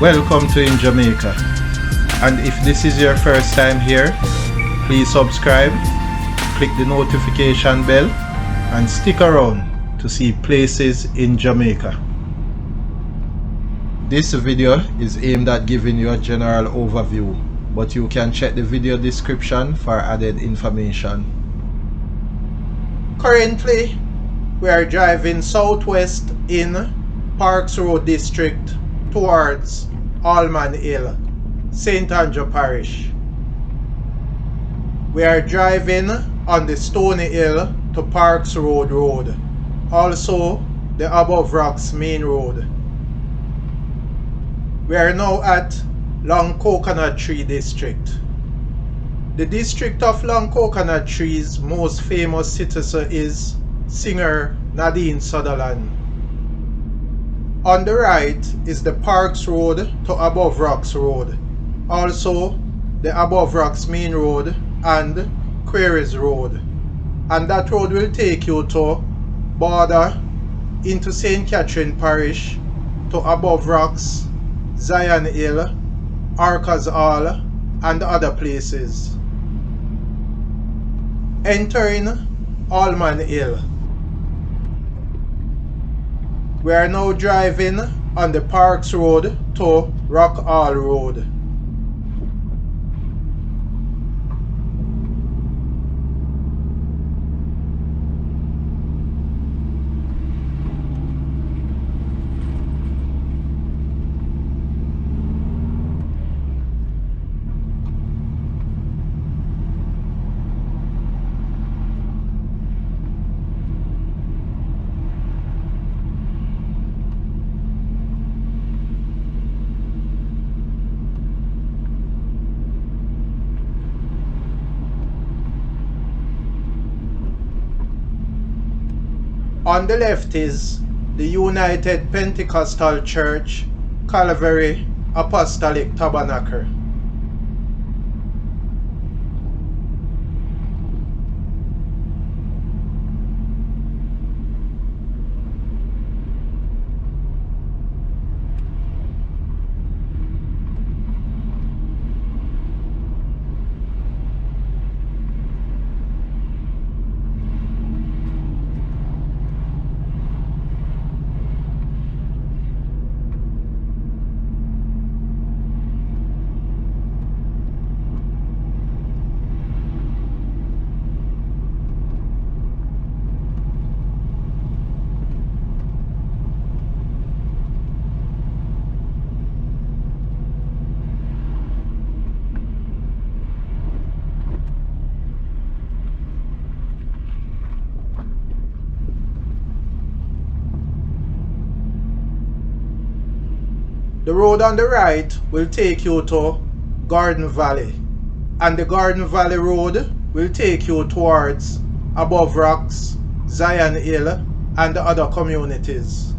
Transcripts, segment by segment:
Welcome to In Jamaica. And if this is your first time here, please subscribe, click the notification bell, and stick around to see places in Jamaica. This video is aimed at giving you a general overview, but you can check the video description for added information. Currently, we are driving southwest in Parks Road District towards Allman Hill, St. Andrew Parish. We are driving on the Stony Hill to Parks Road, also the Above Rocks Main Road. We are now at Long Coconut Tree District. The district of Long Coconut Tree's most famous citizen is singer Nadine Sutherland. On the right is the Parks Road to Above Rocks Road, also the Above Rocks Main Road and Quarries Road. And that road will take you to border into St. Catherine Parish, to Above Rocks, Zion Hill, Arcas Hall, and other places. Entering Allman Hill. We are now driving on the Parks Road to Rock Hall Road. On the left is the United Pentecostal Church, Calvary Apostolic Tabernacle. The road on the right will take you to Garden Valley, and the Garden Valley Road will take you towards Above Rocks, Zion Hill, and the other communities.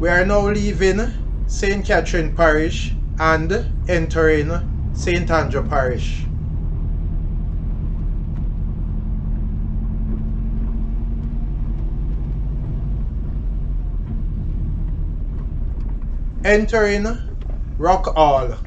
We are now leaving St. Catherine Parish and entering St. Andrew Parish. Entering Rock Hall.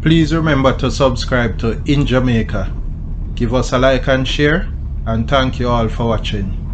Please remember to subscribe to In Jamaica. Give us a like and share, and thank you all for watching.